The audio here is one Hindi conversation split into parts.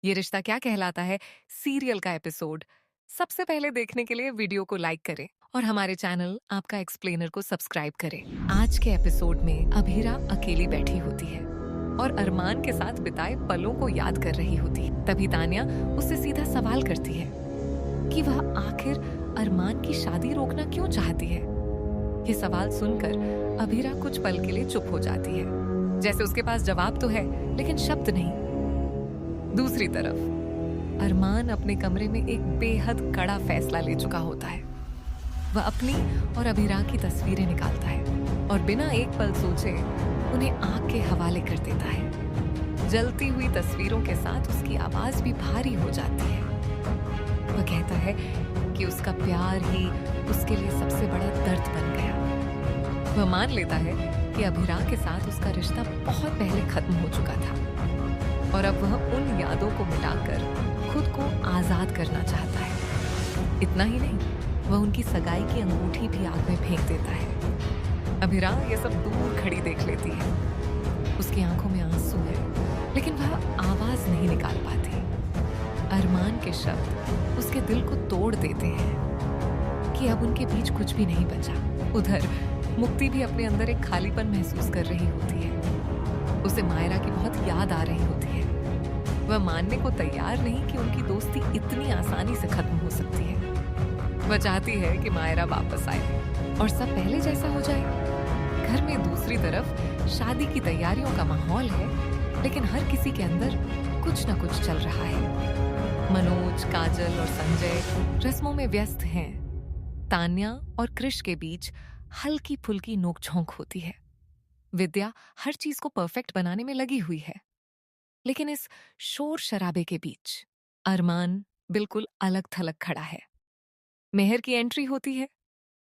ये रिश्ता क्या कहलाता है सीरियल का एपिसोड सबसे पहले देखने के लिए वीडियो को लाइक करें और हमारे चैनल आपका एक्सप्लेनर को सब्सक्राइब करें। आज के एपिसोड में अभीरा अकेली बैठी होती है और अरमान के साथ बिताए पलों को याद कर रही होती है। तभी तान्या उससे सीधा सवाल करती है कि वह आखिर अरमान की शादी रोकना क्यों चाहती है। ये सवाल सुनकर अभीरा कुछ पल के लिए चुप हो जाती है, जैसे उसके पास जवाब तो है लेकिन शब्द नहीं। दूसरी तरफ अरमान अपने कमरे में एक बेहद कड़ा फैसला ले चुका होता है। वह अपनी और अभिरा की तस्वीरें निकालता है और बिना एक पल सोचे उन्हें आग के हवाले कर देता है। जलती हुई तस्वीरों के साथ उसकी आवाज भी भारी हो जाती है। वह कहता है कि उसका प्यार ही उसके लिए सबसे बड़ा दर्द बन गया। वह मान लेता है कि अभिरा के साथ उसका रिश्ता बहुत पहले खत्म हो चुका था और अब वह उन यादों को मिटाकर खुद को आजाद करना चाहता है। इतना ही नहीं, वह उनकी सगाई की अंगूठी भी आग में फेंक देता है। अभिरा ये सब दूर खड़ी देख लेती है। उसकी आंखों में आंसू है लेकिन वह आवाज नहीं निकाल पाती। अरमान के शब्द उसके दिल को तोड़ देते हैं कि अब उनके बीच कुछ भी नहीं बचा। उधर मुक्ति भी अपने अंदर एक खालीपन महसूस कर रही होती है। उसे मायरा की बहुत याद आ रही होती है। वह मानने को तैयार नहीं कि उनकी दोस्ती इतनी आसानी से खत्म हो सकती है। वह चाहती है कि मायरा वापस आए और सब पहले जैसा हो जाए। घर में दूसरी तरफ शादी की तैयारियों का माहौल है लेकिन हर किसी के अंदर कुछ न कुछ चल रहा है। मनोज, काजल और संजय रस्मों में व्यस्त हैं। तान्या और कृष के बीच हल्की फुल्की नोकझोंक होती है। विद्या हर चीज को परफेक्ट बनाने में लगी हुई है। लेकिन इस शोर शराबे के बीच अरमान बिल्कुल अलग थलग खड़ा है। मेहर की एंट्री होती है।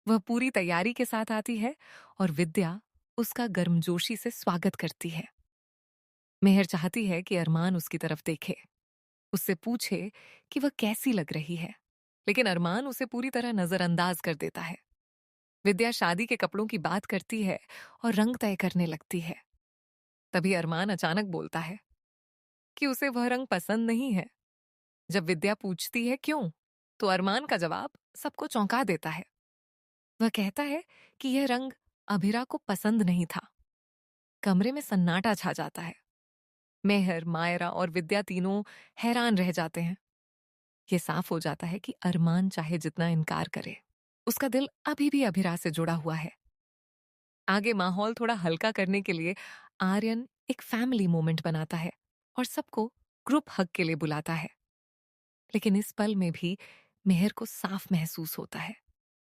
वह पूरी तैयारी के साथ आती है और विद्या उसका गर्मजोशी से स्वागत करती है। मेहर चाहती है कि अरमान उसकी तरफ देखे, उससे पूछे कि वह कैसी लग रही है, लेकिन अरमान उसे पूरी तरह नजरअंदाज कर देता है। विद्या शादी के कपड़ों की बात करती है और रंग तय करने लगती है। तभी अरमान अचानक बोलता है कि उसे वह रंग पसंद नहीं है। जब विद्या पूछती है क्यों, तो अरमान का जवाब सबको चौंका देता है। वह कहता है कि यह रंग अभिरा को पसंद नहीं था। कमरे में सन्नाटा छा जाता है। मेहर, मायरा और विद्या तीनों हैरान रह जाते हैं। यह साफ हो जाता है कि अरमान चाहे जितना इनकार करे, उसका दिल अभी भी अभिरा से जुड़ा हुआ है। आगे माहौल थोड़ा हल्का करने के लिए आर्यन एक फैमिली मोमेंट बनाता है और सबको ग्रुप हग के लिए बुलाता है। लेकिन इस पल में भी मेहर को साफ महसूस होता है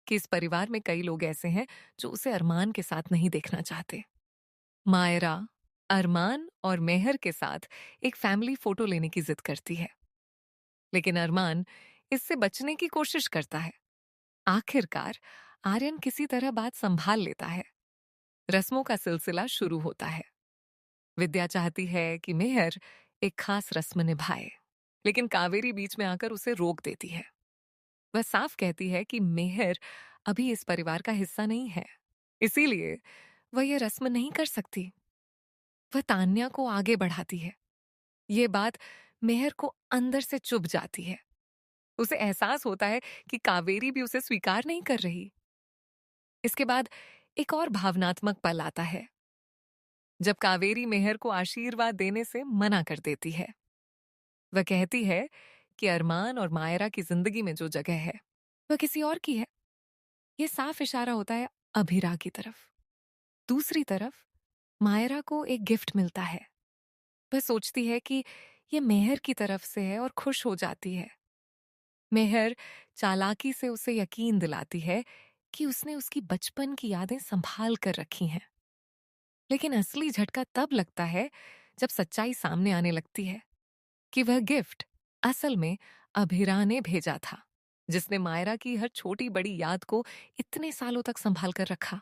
कि इस परिवार में कई लोग ऐसे हैं जो उसे अरमान के साथ नहीं देखना चाहते। मायरा अरमान और मेहर के साथ एक फैमिली फोटो लेने की जिद करती है, लेकिन अरमान इससे बचने की कोशिश करता है। आखिरकार आर्यन किसी तरह बात संभाल लेता है। रस्मों का सिलसिला शुरू होता है। विद्या चाहती है कि मेहर एक खास रस्म निभाए, लेकिन कावेरी बीच में आकर उसे रोक देती है। वह साफ कहती है कि मेहर अभी इस परिवार का हिस्सा नहीं है, इसीलिए वह यह रस्म नहीं कर सकती। वह तान्या को आगे बढ़ाती है। ये बात मेहर को अंदर से चुभ जाती है। उसे एहसास होता है कि कावेरी भी उसे स्वीकार नहीं कर रही। इसके बाद एक और भावनात्मक पल आता है जब कावेरी मेहर को आशीर्वाद देने से मना कर देती है। वह कहती है कि अरमान और मायरा की जिंदगी में जो जगह है वह किसी और की है। यह साफ इशारा होता है अभिरा की तरफ। दूसरी तरफ मायरा को एक गिफ्ट मिलता है। वह सोचती है कि यह मेहर की तरफ से है और खुश हो जाती है। मेहर चालाकी से उसे यकीन दिलाती है कि उसने उसकी बचपन की यादें संभाल कर रखी हैं। लेकिन असली झटका तब लगता है जब सच्चाई सामने आने लगती है कि वह गिफ्ट असल में अभिरा ने भेजा था, जिसने मायरा की हर छोटी बड़ी याद को इतने सालों तक संभाल कर रखा।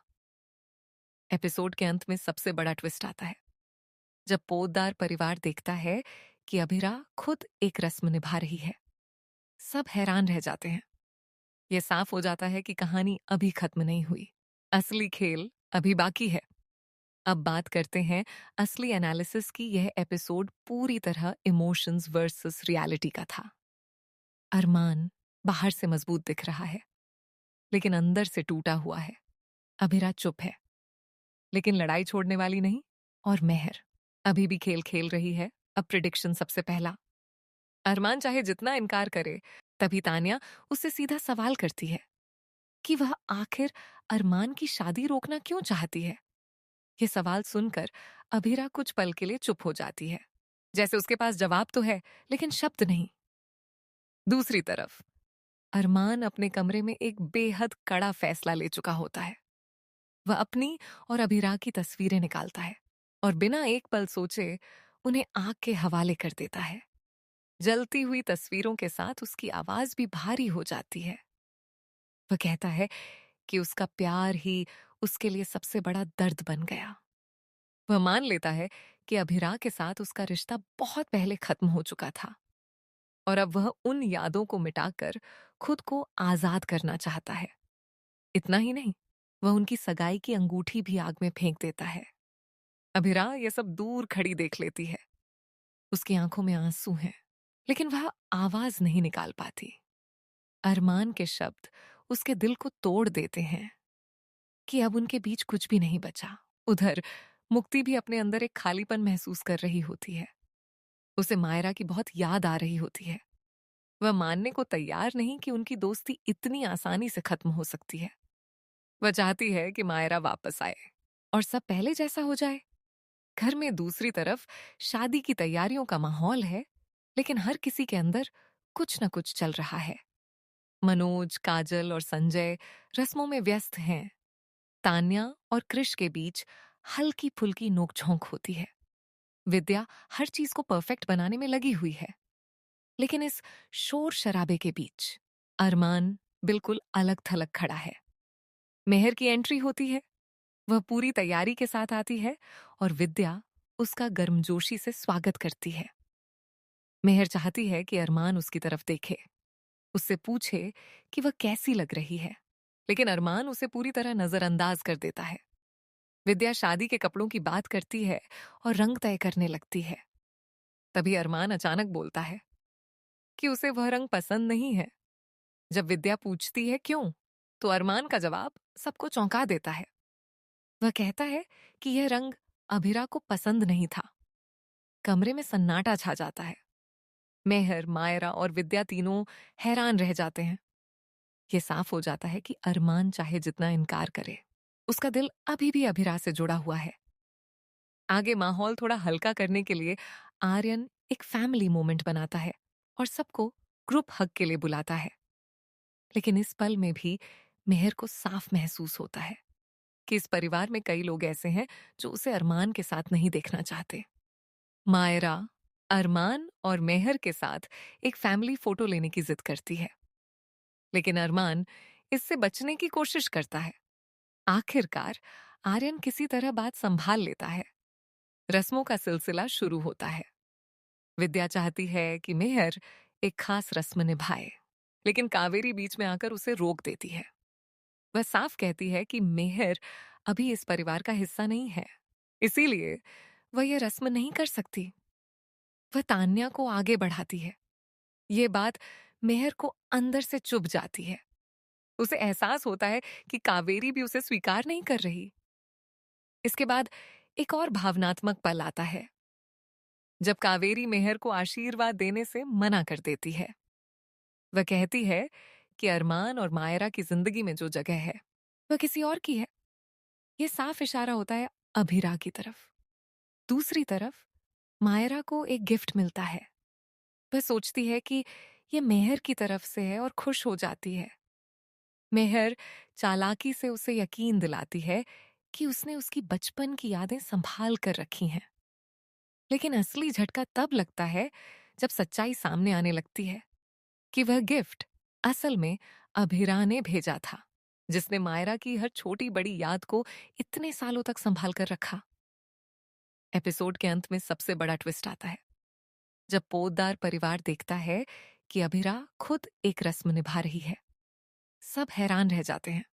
एपिसोड के अंत में सबसे बड़ा ट्विस्ट आता है जब पोतदार परिवार देखता है कि अभिरा खुद एक रस्म निभा रही है। सब हैरान रह जाते हैं। यह साफ हो जाता है कि कहानी अभी खत्म नहीं हुई। असली खेल अभी बाकी है। अब बात करते हैं असली एनालिसिस की। यह एपिसोड पूरी तरह इमोशंस वर्सेस रियलिटी का था। अरमान बाहर से मजबूत दिख रहा है, लेकिन अंदर से टूटा हुआ है। अभिरा चुप है, लेकिन लड़ाई छोड़ने वाली नहीं। और मेहर अभी भी खेल खेल रही है। अब प्रिडिक्शन सबसे पहला। अरमान चाहे जितना इनकार करे, तभी तान्या उससे सीधा सवाल करती है कि वह आखिर अरमान की शादी रोकना क्यों चाहती है। ये सवाल सुनकर अभिरा कुछ पल के लिए चुप हो जाती है, जैसे उसके पास जवाब तो है लेकिन शब्द नहीं। दूसरी तरफ अरमान अपने कमरे में एक बेहद कड़ा फैसला ले चुका होता है। वह अपनी और अभिरा की तस्वीरें निकालता है और बिना एक पल सोचे उन्हें आग के हवाले कर देता है। जलती हुई तस्वीरों के साथ उसकी आवाज भी भारी हो जाती है। वह कहता है कि उसका प्यार ही उसके लिए सबसे बड़ा दर्द बन गया। वह मान लेता है कि अभिरा के साथ उसका रिश्ता बहुत पहले खत्म हो चुका था और अब वह उन यादों को मिटाकर खुद को आजाद करना चाहता है। इतना ही नहीं, वह उनकी सगाई की अंगूठी भी आग में फेंक देता है। अभिरा यह सब दूर खड़ी देख लेती है। उसकी आंखों में आंसू हैं, लेकिन वह आवाज नहीं निकाल पाती। अरमान के शब्द उसके दिल को तोड़ देते हैं कि अब उनके बीच कुछ भी नहीं बचा। उधर मुक्ति भी अपने अंदर एक खालीपन महसूस कर रही होती है। उसे मायरा की बहुत याद आ रही होती है। वह मानने को तैयार नहीं कि उनकी दोस्ती इतनी आसानी से खत्म हो सकती है। वह चाहती है कि मायरा वापस आए और सब पहले जैसा हो जाए। घर में दूसरी तरफ शादी की तैयारियों का माहौल है, लेकिन हर किसी के अंदर कुछ न कुछ चल रहा है। मनोज, काजल और संजय रस्मों में व्यस्त हैं। तान्या और कृष के बीच हल्की फुल्की नोकझोंक होती है। विद्या हर चीज को परफेक्ट बनाने में लगी हुई है, लेकिन इस शोर शराबे के बीच अरमान बिल्कुल अलग थलग खड़ा है। मेहर की एंट्री होती है। वह पूरी तैयारी के साथ आती है और विद्या उसका गर्मजोशी से स्वागत करती है। मेहर चाहती है कि अरमान उसकी तरफ देखे, उससे पूछे कि वह कैसी लग रही है, लेकिन अरमान उसे पूरी तरह नजरअंदाज कर देता है। विद्या शादी के कपड़ों की बात करती है और रंग तय करने लगती है। तभी अरमान अचानक बोलता है कि उसे वह रंग पसंद नहीं है। जब विद्या पूछती है क्यों, तो अरमान का जवाब सबको चौंका देता है। वह कहता है कि यह रंग अभिरा को पसंद नहीं था। कमरे में सन्नाटा छा जाता है। मेहर, मायरा और विद्या तीनों हैरान रह जाते हैं। यह साफ हो जाता है कि अरमान चाहे जितना इनकार करे, उसका दिल अभी भी अभिरा से जुड़ा हुआ है। आगे माहौल थोड़ा हल्का करने के लिए आर्यन एक फैमिली मोमेंट बनाता है और सबको ग्रुप हग के लिए बुलाता है। लेकिन इस पल में भी मेहर को साफ महसूस होता है कि इस परिवार में कई लोग ऐसे हैं जो उसे अरमान के साथ नहीं देखना चाहते। मायरा अरमान और मेहर के साथ एक फैमिली फोटो लेने की जिद करती है, लेकिन अरमान इससे बचने की कोशिश करता है। आखिरकार आर्यन किसी तरह बात संभाल लेता है। रस्मों का सिलसिला शुरू होता है। विद्या चाहती है कि मेहर एक खास रस्म निभाए, लेकिन कावेरी बीच में आकर उसे रोक देती है। वह साफ कहती है कि मेहर अभी इस परिवार का हिस्सा नहीं है, इसीलिए वह यह रस्म नहीं कर सकती। वह तान्या को आगे बढ़ाती है। ये बात मेहर को अंदर से चुभ जाती है। उसे एहसास होता है कि कावेरी भी उसे स्वीकार नहीं कर रही। इसके बाद एक और भावनात्मक पल आता है, जब कावेरी मेहर को आशीर्वाद देने से मना कर देती है। वह कहती है कि अरमान और मायरा की जिंदगी में जो जगह है, वह किसी और की है। यह साफ इशारा होता है अभिरा की तरफ। दूसरी तरफ मायरा को एक गिफ्ट मिलता है। वह सोचती है कि यह मेहर की तरफ से है और खुश हो जाती है। मेहर चालाकी से उसे यकीन दिलाती है कि उसने उसकी बचपन की यादें संभाल कर रखी हैं। लेकिन असली झटका तब लगता है जब सच्चाई सामने आने लगती है कि वह गिफ्ट असल में अभिरा ने भेजा था, जिसने मायरा की हर छोटी बड़ी याद को इतने सालों तक संभाल कर रखा। एपिसोड के अंत में सबसे बड़ा ट्विस्ट आता है, जब पोतदार परिवार देखता है कि अभिरा खुद एक रस्म निभा रही है। सब हैरान रह जाते हैं।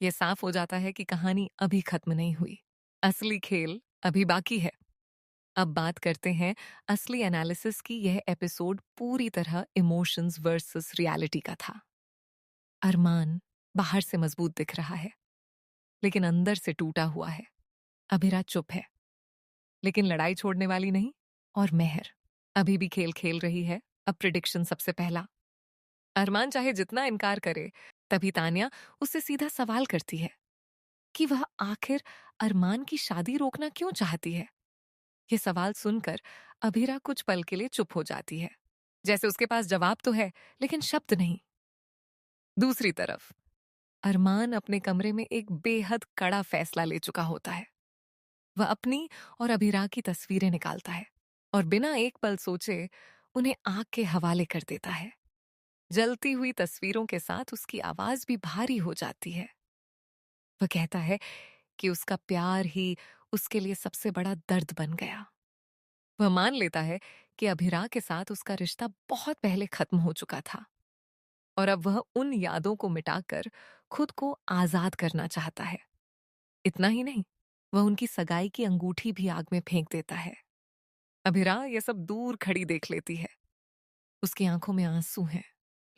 यह साफ हो जाता है कि कहानी अभी खत्म नहीं हुई। असली खेल अभी बाकी है। अब बात करते हैं असली एनालिसिस की। यह एपिसोड पूरी तरह इमोशंस वर्सेस रियलिटी का था। अरमान बाहर से मजबूत दिख रहा है, लेकिन अंदर से टूटा हुआ है। अभिरा चुप है, लेकिन लड़ाई छोड़ने वाली नहीं। और मेहर अभी भी खेल खेल रही है। अब प्रिडिक्शन सबसे पहला। अरमान चाहे जितना इनकार करे, तभी तान्या उससे सीधा सवाल करती है कि वह आखिर अरमान की शादी रोकना क्यों चाहती है। ये सवाल सुनकर अभिरा कुछ पल के लिए चुप हो जाती है, जैसे उसके पास जवाब तो है, लेकिन शब्द नहीं। दूसरी तरफ अरमान अपने कमरे में एक बेहद कड़ा फैसला ले चुका होता है। वह अपनी और अभिरा की तस्वीरें निकालता है और बिना एक पल सोचे उन्हें आग के हवाले कर देता है। जलती हुई तस्वीरों के साथ उसकी आवाज भी भारी हो जाती है। वह कहता है कि उसका प्यार ही उसके लिए सबसे बड़ा दर्द बन गया। वह मान लेता है कि अभिरा के साथ उसका रिश्ता बहुत पहले खत्म हो चुका था और अब वह उन यादों को मिटाकर खुद को आजाद करना चाहता है। इतना ही नहीं, वह उनकी सगाई की अंगूठी भी आग में फेंक देता है। अभिरा यह सब दूर खड़ी देख लेती है। उसकी आंखों में आंसू हैं,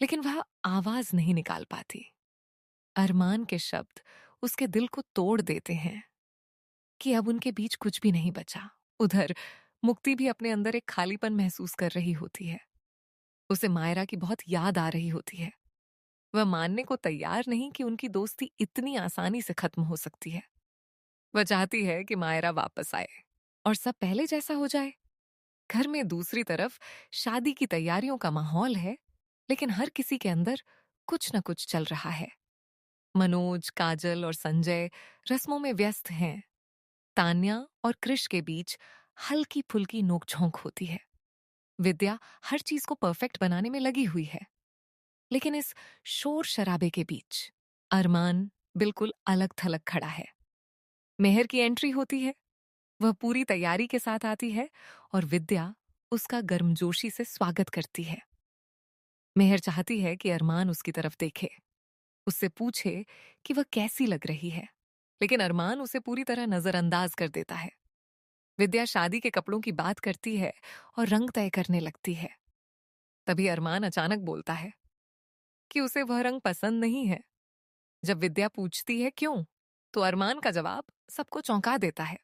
लेकिन वह आवाज नहीं निकाल पाती। अरमान के शब्द उसके दिल को तोड़ देते हैं कि अब उनके बीच कुछ भी नहीं बचा। उधर मुक्ति भी अपने अंदर एक खालीपन महसूस कर रही होती है। उसे मायरा की बहुत याद आ रही होती है। वह मानने को तैयार नहीं कि उनकी दोस्ती इतनी आसानी से खत्म हो सकती है। वह चाहती है कि मायरा वापस आए और सब पहले जैसा हो जाए। घर में दूसरी तरफ शादी की तैयारियों का माहौल है, लेकिन हर किसी के अंदर कुछ न कुछ चल रहा है। मनोज, काजल और संजय रस्मों में व्यस्त हैं। तान्या और कृष के बीच हल्की फुल्की नोकझोंक होती है। विद्या हर चीज को परफेक्ट बनाने में लगी हुई है, लेकिन इस शोर शराबे के बीच अरमान बिल्कुल अलग थलग खड़ा है। मेहर की एंट्री होती है। वह पूरी तैयारी के साथ आती है और विद्या उसका गर्मजोशी से स्वागत करती है। मेहर चाहती है कि अरमान उसकी तरफ देखे, उससे पूछे कि वह कैसी लग रही है, लेकिन अरमान उसे पूरी तरह नजरअंदाज कर देता है। विद्या शादी के कपड़ों की बात करती है और रंग तय करने लगती है। तभी अरमान अचानक बोलता है कि उसे वह रंग पसंद नहीं है। जब विद्या पूछती है क्यों, तो अरमान का जवाब सबको चौंका देता है।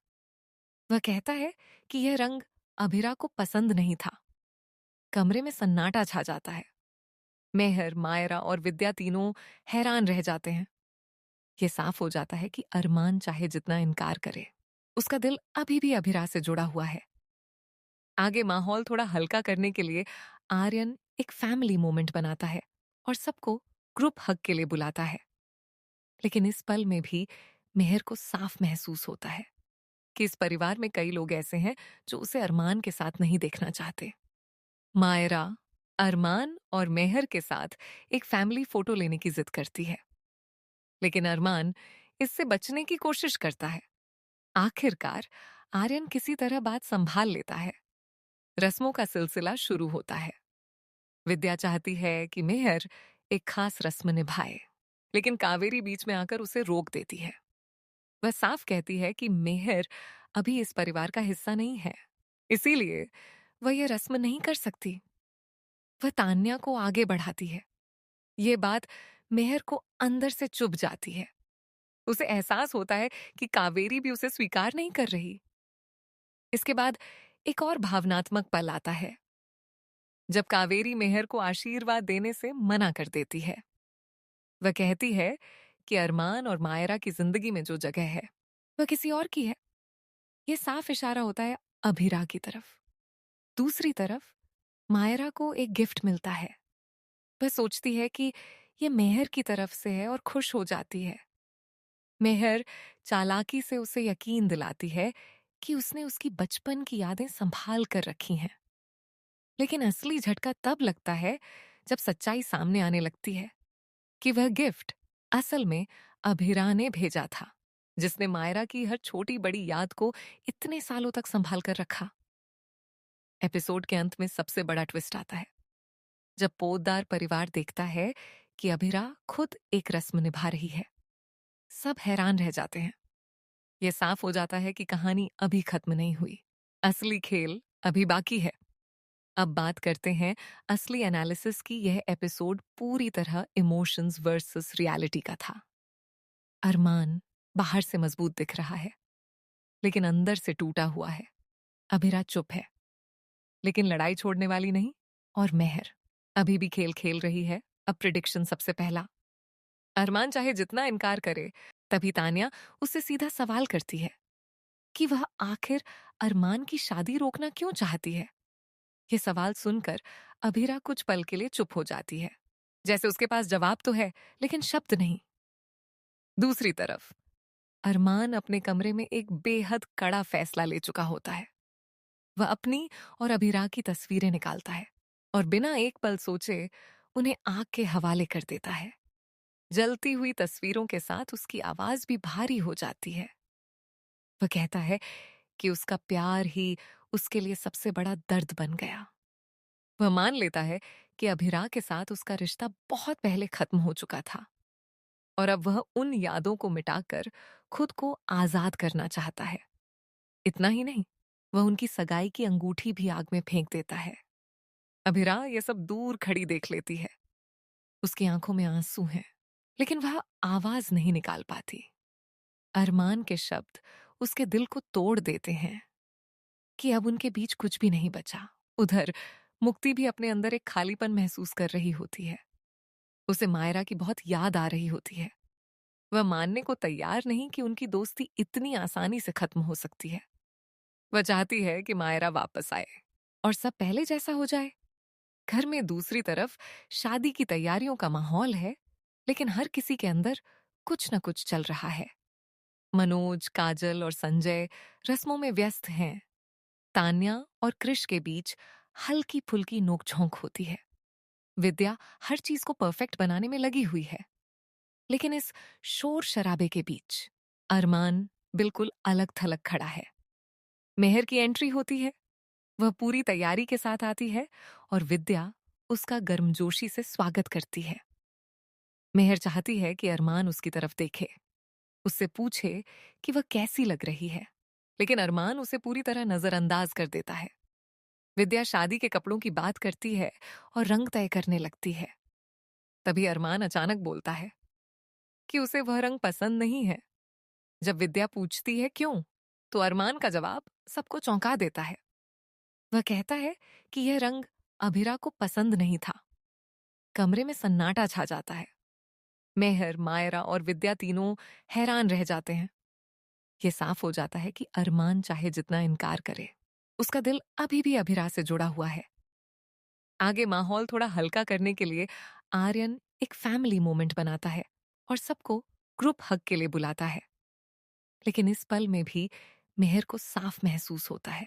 वह कहता है कि यह रंग अभिरा को पसंद नहीं था। कमरे में सन्नाटा छा जाता है। मेहर, मायरा और विद्या तीनों हैरान रह जाते हैं। यह साफ हो जाता है कि अरमान चाहे जितना इनकार करे, उसका दिल अभी भी अभिरा से जुड़ा हुआ है। आगे माहौल थोड़ा हल्का करने के लिए आर्यन एक फैमिली मोमेंट बनाता है और सबको ग्रुप हग के लिए बुलाता है। लेकिन इस पल में भी मेहर को साफ महसूस होता है कि इस परिवार में कई लोग ऐसे हैं जो उसे अरमान के साथ नहीं देखना चाहते। मायरा अरमान और मेहर के साथ एक फैमिली फोटो लेने की जिद करती है, लेकिन अरमान इससे बचने की कोशिश करता है। आखिरकार आर्यन किसी तरह बात संभाल लेता है। रस्मों का सिलसिला शुरू होता है। विद्या चाहती है कि मेहर एक खास रस्म निभाए, लेकिन कावेरी बीच में आकर उसे रोक देती है। वह साफ कहती है कि मेहर अभी इस परिवार का हिस्सा नहीं है, इसीलिए वह यह रस्म नहीं कर सकती। वह तान्या को आगे बढ़ाती है। ये बात मेहर को अंदर से चुभ जाती है। उसे एहसास होता है कि कावेरी भी उसे स्वीकार नहीं कर रही। इसके बाद एक और भावनात्मक पल आता है, जब कावेरी मेहर को आशीर्वाद देने से मना कर देती है। वह कहती है कि अरमान और मायरा की जिंदगी में जो जगह है, वह किसी और की है। यह साफ इशारा होता है अभिरा की तरफ। दूसरी तरफ मायरा को एक गिफ्ट मिलता है। वह सोचती है कि यह मेहर की तरफ से है और खुश हो जाती है। मेहर चालाकी से उसे यकीन दिलाती है कि उसने उसकी बचपन की यादें संभाल कर रखी हैं। लेकिन असली झटका तब लगता है जब सच्चाई सामने आने लगती है कि वह गिफ्ट असल में अभिरा ने भेजा था, जिसने मायरा की हर छोटी बड़ी याद को इतने सालों तक संभाल कर रखा। एपिसोड के अंत में सबसे बड़ा ट्विस्ट आता है, जब पोतदार परिवार देखता है कि अभिरा खुद एक रस्म निभा रही है। सब हैरान रह जाते हैं। ये साफ हो जाता है कि कहानी अभी खत्म नहीं हुई। असली खेल अभी बाकी है। अब बात करते हैं असली एनालिसिस की। यह एपिसोड पूरी तरह इमोशंस वर्सेस रियलिटी का था। अरमान बाहर से मजबूत दिख रहा है, लेकिन अंदर से टूटा हुआ है। अभिरा चुप है, लेकिन लड़ाई छोड़ने वाली नहीं। और मेहर अभी भी खेल खेल रही है। अब प्रिडिक्शन सबसे पहला। अरमान चाहे जितना इनकार करे, तभी तान्या उससे सीधा सवाल करती है कि वह आखिर अरमान की शादी रोकना क्यों चाहती है। ये सवाल सुनकर अभिरा कुछ पल के लिए चुप हो जाती है, जैसे उसके पास जवाब तो है लेकिन शब्द नहीं। दूसरी तरफ अरमान अपने कमरे में एक बेहद कड़ा फैसला ले चुका होता है। वह अपनी और अभिरा की तस्वीरें निकालता है और बिना एक पल सोचे उन्हें आग के हवाले कर देता है। जलती हुई तस्वीरों के साथ उसकी आवाज भी भारी हो जाती है। वह कहता है कि उसका प्यार ही उसके लिए सबसे बड़ा दर्द बन गया। वह मान लेता है कि अभिरा के साथ उसका रिश्ता बहुत पहले खत्म हो चुका था और अब वह उन यादों को मिटाकर खुद को आजाद करना चाहता है। इतना ही नहीं, वह उनकी सगाई की अंगूठी भी आग में फेंक देता है। अभिरा यह सब दूर खड़ी देख लेती है। उसकी आंखों में आंसू हैं, लेकिन वह आवाज नहीं निकाल पाती। अरमान के शब्द उसके दिल को तोड़ देते हैं कि अब उनके बीच कुछ भी नहीं बचा। उधर मुक्ति भी अपने अंदर एक खालीपन महसूस कर रही होती है। उसे मायरा की बहुत याद आ रही होती है। वह मानने को तैयार नहीं कि उनकी दोस्ती इतनी आसानी से खत्म हो सकती है। वह चाहती है कि मायरा वापस आए और सब पहले जैसा हो जाए। घर में दूसरी तरफ शादी की तैयारियों का माहौल है, लेकिन हर किसी के अंदर कुछ न कुछ चल रहा है। मनोज, काजल और संजय रस्मों में व्यस्त हैं। तान्या और कृष के बीच हल्की फुल्की नोकझोंक होती है। विद्या हर चीज को परफेक्ट बनाने में लगी हुई है, लेकिन इस शोर शराबे के बीच अरमान बिल्कुल अलग थलग खड़ा है। मेहर की एंट्री होती है। वह पूरी तैयारी के साथ आती है और विद्या उसका गर्मजोशी से स्वागत करती है। मेहर चाहती है कि अरमान उसकी तरफ देखे, उससे पूछे कि वह कैसी लग रही है, लेकिन अरमान उसे पूरी तरह नजरअंदाज कर देता है। विद्या शादी के कपड़ों की बात करती है और रंग तय करने लगती है। तभी अरमान अचानक बोलता है कि उसे वह रंग पसंद नहीं है। जब विद्या पूछती है क्यों, तो अरमान का जवाब सबको चौंका देता है। वह कहता है कि यह रंग अभिरा को पसंद नहीं था। कमरे में सन्नाटा छा जाता है। मेहर, मायरा और विद्या तीनों हैरान रह जाते हैं। ये साफ हो जाता है कि अरमान चाहे जितना इनकार करे, उसका दिल अभी भी अभिरा से जुड़ा हुआ है। आगे माहौल थोड़ा हल्का करने के लिए आर्यन एक फैमिली मोमेंट बनाता है और सबको ग्रुप हग के लिए बुलाता है। लेकिन इस पल में भी मेहर को साफ महसूस होता है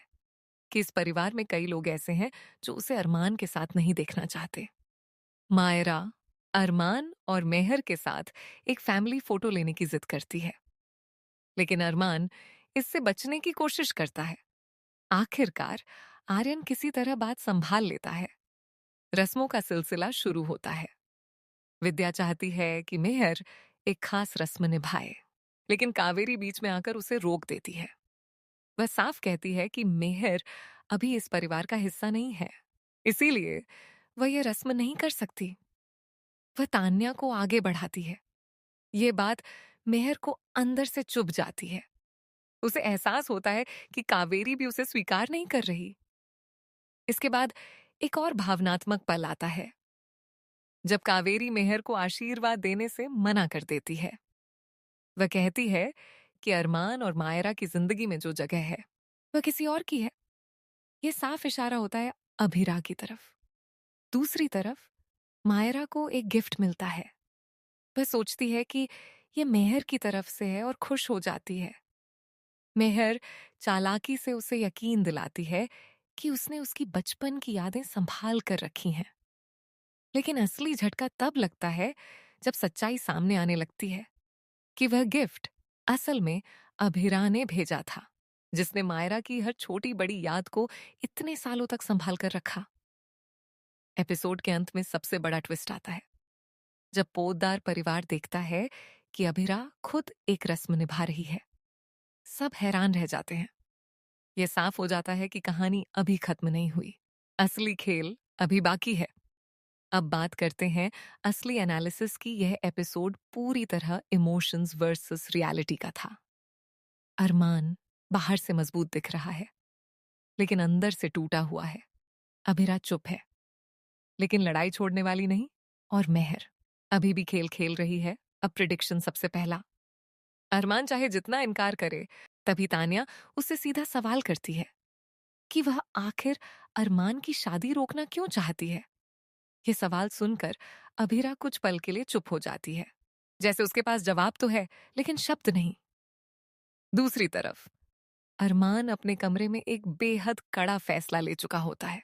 कि इस परिवार में कई लोग ऐसे हैं जो उसे अरमान के साथ नहीं देखना चाहते। मायरा अरमान और मेहर के साथ एक फैमिली फोटो लेने की जिद करती है, लेकिन अरमान इससे बचने की कोशिश करता है। आखिरकार आर्यन किसी तरह बात संभाल लेता है। रस्मों का सिलसिला शुरू होता है। विद्या चाहती है कि मेहर एक खास रस्म निभाए, लेकिन कावेरी बीच में आकर उसे रोक देती है। वह साफ कहती है कि मेहर अभी इस परिवार का हिस्सा नहीं है, इसीलिए वह यह रस्म नहीं कर सकती। वह तान्या को आगे बढ़ाती है। ये बात मेहर को अंदर से चुभ जाती है। उसे एहसास होता है कि कावेरी भी उसे स्वीकार नहीं कर रही। इसके बाद एक और भावनात्मक पल आता है, जब कावेरी मेहर को आशीर्वाद देने से मना कर देती है। वह कहती है कि अरमान और मायरा की जिंदगी में जो जगह है, वह किसी और की है। यह साफ इशारा होता है अभिरा की तरफ। दूसरी तरफ मायरा को एक गिफ्ट मिलता है। वह सोचती है कि यह मेहर की तरफ से है और खुश हो जाती है। मेहर चालाकी से उसे यकीन दिलाती है कि उसने उसकी बचपन की यादें संभाल कर रखी हैं। लेकिन असली झटका तब लगता है जब सच्चाई सामने आने लगती है कि वह गिफ्ट असल में अभिरा ने भेजा था, जिसने मायरा की हर छोटी बड़ी याद को इतने सालों तक संभाल कर रखा। एपिसोड के अंत में सबसे बड़ा ट्विस्ट आता है, जब पोतदार परिवार देखता है कि अभिरा खुद एक रस्म निभा रही है। सब हैरान रह जाते हैं। ये साफ हो जाता है कि कहानी अभी खत्म नहीं हुई। असली खेल अभी बाकी है। अब बात करते हैं असली एनालिसिस की। यह एपिसोड पूरी तरह इमोशंस वर्सेस रियलिटी का था। अरमान बाहर से मजबूत दिख रहा है, लेकिन अंदर से टूटा हुआ है। अभिरा चुप है, लेकिन लड़ाई छोड़ने वाली नहीं। और मेहर अभी भी खेल खेल रही है। अब प्रिडिक्शन सबसे पहला। अरमान चाहे जितना इनकार करे, तभी तान्या उससे सीधा सवाल करती है कि वह आखिर अरमान की शादी रोकना क्यों चाहती है। ये सवाल सुनकर अभिरा कुछ पल के लिए चुप हो जाती है, जैसे उसके पास जवाब तो है लेकिन शब्द नहीं। दूसरी तरफ अरमान अपने कमरे में एक बेहद कड़ा फैसला ले चुका होता है।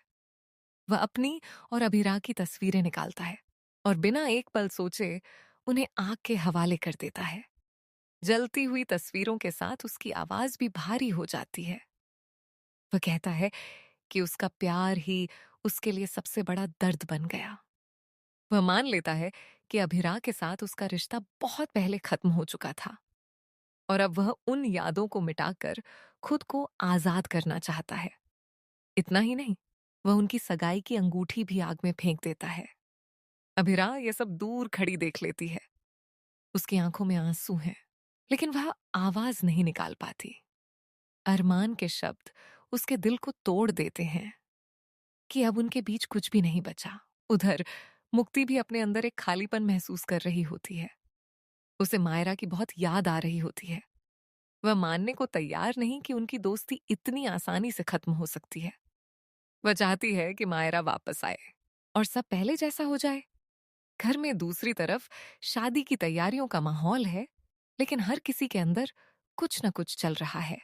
वह अपनी और अभिरा की तस्वीरें निकालता है और बिना एक पल सोचे उन्हें आग के हवाले कर देता है। जलती हुई तस्वीरों के साथ उसकी आवाज भी भारी हो जाती है। वह कहता है कि उसका प्यार ही उसके लिए सबसे बड़ा दर्द बन गया। वह मान लेता है कि अभिरा के साथ उसका रिश्ता बहुत पहले खत्म हो चुका था और अब वह उन यादों को मिटाकर खुद को आजाद करना चाहता है। इतना ही नहीं, वह उनकी सगाई की अंगूठी भी आग में फेंक देता है। अभिरा ये सब दूर खड़ी देख लेती है। उसकी आंखों में आंसू हैं, लेकिन वह आवाज नहीं निकाल पाती। अरमान के शब्द उसके दिल को तोड़ देते हैं कि अब उनके बीच कुछ भी नहीं बचा। उधर मुक्ति भी अपने अंदर एक खालीपन महसूस कर रही होती है। उसे मायरा की बहुत याद आ रही होती है। वह मानने को तैयार नहीं कि उनकी दोस्ती इतनी आसानी से खत्म हो सकती है। वह चाहती है कि मायरा वापस आए और सब पहले जैसा हो जाए। घर में दूसरी तरफ शादी की तैयारियों का माहौल है, लेकिन हर किसी के अंदर कुछ न कुछ चल रहा है।